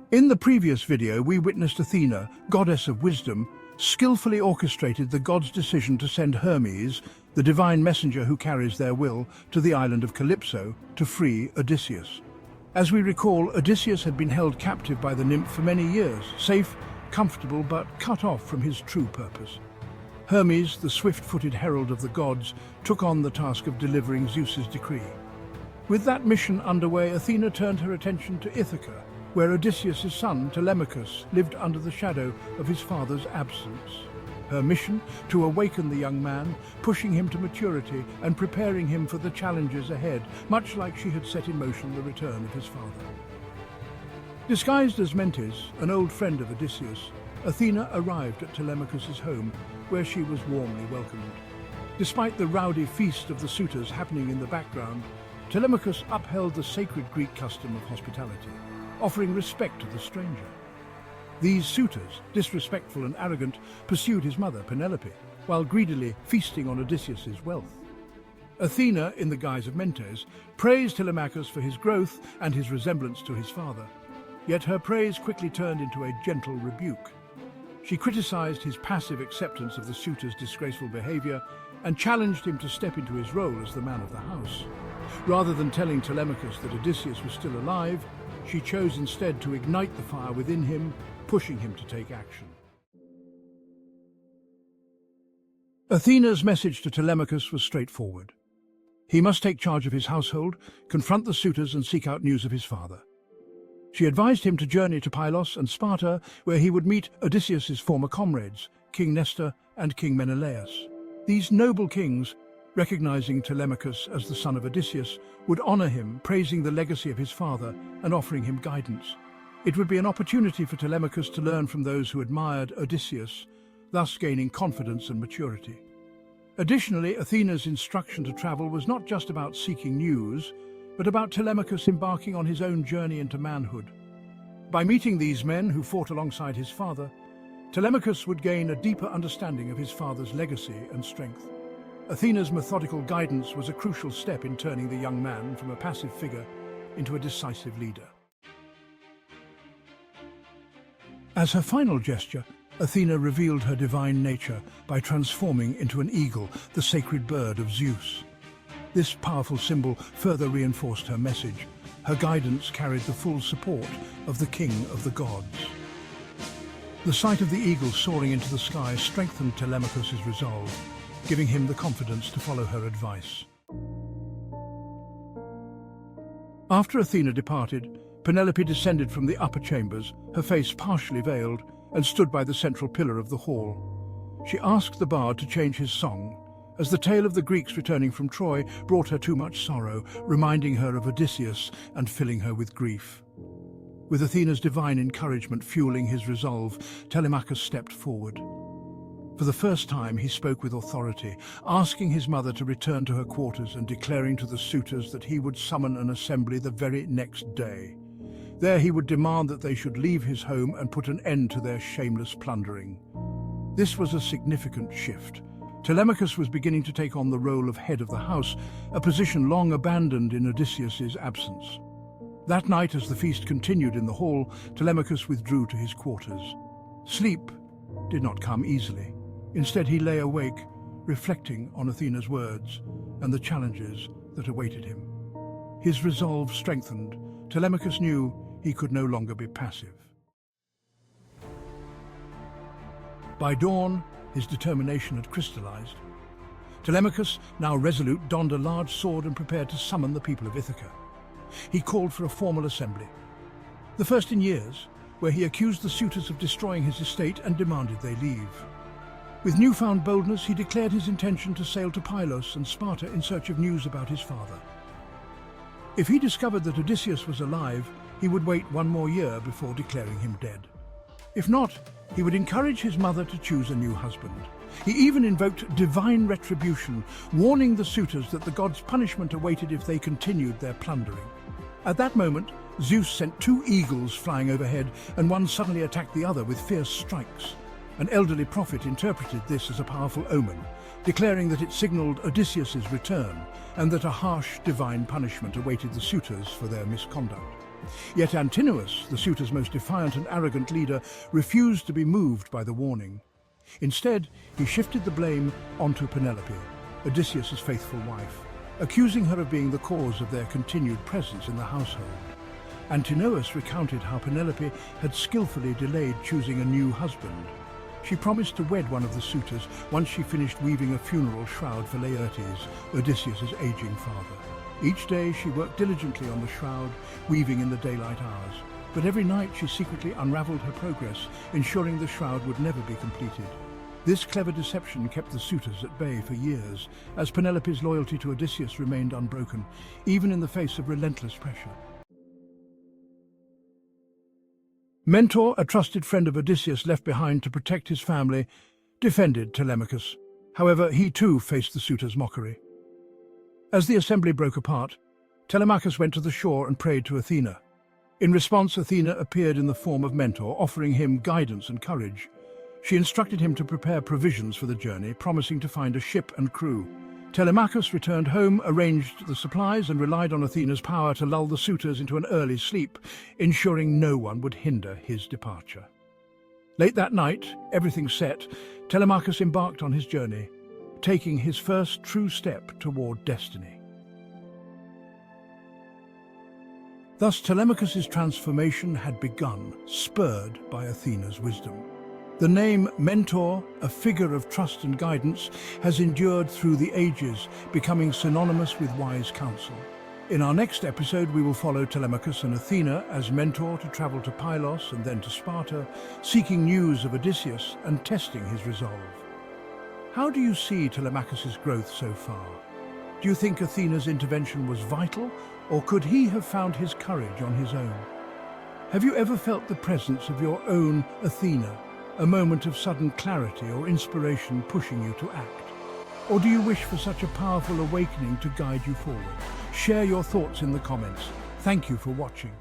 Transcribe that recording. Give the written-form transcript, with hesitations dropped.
In the previous video, we witnessed Athena, goddess of wisdom, skillfully orchestrated the gods' decision to send Hermes, the divine messenger who carries their will, to the island of Calypso to free Odysseus. As we recall, Odysseus had been held captive by the nymph for many years, safe, comfortable, but cut off from his true purpose. Hermes, the swift-footed herald of the gods, took on the task of delivering Zeus's decree. With that mission underway, Athena turned her attention to Ithaca, where Odysseus' son, Telemachus, lived under the shadow of his father's absence. Her mission, to awaken the young man, pushing him to maturity and preparing him for the challenges ahead, much like she had set in motion the return of his father. Disguised as Mentes, an old friend of Odysseus, Athena arrived at Telemachus' home, where she was warmly welcomed. Despite the rowdy feast of the suitors happening in the background, Telemachus upheld the sacred Greek custom of hospitality, offering respect to the stranger. These suitors, disrespectful and arrogant, pursued his mother, Penelope, while greedily feasting on Odysseus' wealth. Athena, in the guise of Mentes, praised Telemachus for his growth and his resemblance to his father. Yet her praise quickly turned into a gentle rebuke. She criticized his passive acceptance of the suitor's disgraceful behavior and challenged him to step into his role as the man of the house. Rather than telling Telemachus that Odysseus was still alive, she chose instead to ignite the fire within him, pushing him to take action. Athena's message to Telemachus was straightforward. He must take charge of his household, confront the suitors, and seek out news of his father. She advised him to journey to Pylos and Sparta, where he would meet Odysseus' former comrades, King Nestor and King Menelaus. These noble kings, recognizing Telemachus as the son of Odysseus, would honor him, praising the legacy of his father and offering him guidance. It would be an opportunity for Telemachus to learn from those who admired Odysseus, thus gaining confidence and maturity. Additionally, Athena's instruction to travel was not just about seeking news, but about Telemachus embarking on his own journey into manhood. By meeting these men who fought alongside his father, Telemachus would gain a deeper understanding of his father's legacy and strength. Athena's methodical guidance was a crucial step in turning the young man from a passive figure into a decisive leader. As her final gesture, Athena revealed her divine nature by transforming into an eagle, the sacred bird of Zeus. This powerful symbol further reinforced her message. Her guidance carried the full support of the king of the gods. The sight of the eagle soaring into the sky strengthened Telemachus' resolve, giving him the confidence to follow her advice. After Athena departed, Penelope descended from the upper chambers, her face partially veiled, and stood by the central pillar of the hall. She asked the bard to change his song, as the tale of the Greeks returning from Troy brought her too much sorrow, reminding her of Odysseus and filling her with grief. With Athena's divine encouragement fueling his resolve, Telemachus stepped forward. For the first time, he spoke with authority, asking his mother to return to her quarters and declaring to the suitors that he would summon an assembly the very next day. There he would demand that they should leave his home and put an end to their shameless plundering. This was a significant shift. Telemachus was beginning to take on the role of head of the house, a position long abandoned in Odysseus' absence. That night, as the feast continued in the hall, Telemachus withdrew to his quarters. Sleep did not come easily. Instead, he lay awake, reflecting on Athena's words and the challenges that awaited him. His resolve strengthened. Telemachus knew he could no longer be passive. By dawn, his determination had crystallized. Telemachus, now resolute, donned a large sword and prepared to summon the people of Ithaca. He called for a formal assembly, the first in years, where he accused the suitors of destroying his estate and demanded they leave. With newfound boldness, he declared his intention to sail to Pylos and Sparta in search of news about his father. If he discovered that Odysseus was alive, he would wait one more year before declaring him dead. If not, he would encourage his mother to choose a new husband. He even invoked divine retribution, warning the suitors that the gods' punishment awaited if they continued their plundering. At that moment, Zeus sent 2 eagles flying overhead, and one suddenly attacked the other with fierce strikes. An elderly prophet interpreted this as a powerful omen, declaring that it signaled Odysseus' return and that a harsh divine punishment awaited the suitors for their misconduct. Yet Antinous, the suitor's most defiant and arrogant leader, refused to be moved by the warning. Instead, he shifted the blame onto Penelope, Odysseus' faithful wife, accusing her of being the cause of their continued presence in the household. Antinous recounted how Penelope had skillfully delayed choosing a new husband. She promised to wed one of the suitors once she finished weaving a funeral shroud for Laertes, Odysseus' aging father. Each day she worked diligently on the shroud, weaving in the daylight hours. But every night she secretly unraveled her progress, ensuring the shroud would never be completed. This clever deception kept the suitors at bay for years, as Penelope's loyalty to Odysseus remained unbroken, even in the face of relentless pressure. Mentor, a trusted friend of Odysseus left behind to protect his family, defended Telemachus. However, he too faced the suitors' mockery. As the assembly broke apart, Telemachus went to the shore and prayed to Athena. In response, Athena appeared in the form of Mentor, offering him guidance and courage. She instructed him to prepare provisions for the journey, promising to find a ship and crew. Telemachus returned home, arranged the supplies, and relied on Athena's power to lull the suitors into an early sleep, ensuring no one would hinder his departure. Late that night, everything set, Telemachus embarked on his journey, taking his first true step toward destiny. Thus, Telemachus' transformation had begun, spurred by Athena's wisdom. The name Mentor, a figure of trust and guidance, has endured through the ages, becoming synonymous with wise counsel. In our next episode, we will follow Telemachus and Athena as mentor to travel to Pylos and then to Sparta, seeking news of Odysseus and testing his resolve. How do you see Telemachus' growth so far? Do you think Athena's intervention was vital, or could he have found his courage on his own? Have you ever felt the presence of your own Athena, a moment of sudden clarity or inspiration pushing you to act? Or do you wish for such a powerful awakening to guide you forward? Share your thoughts in the comments. Thank you for watching.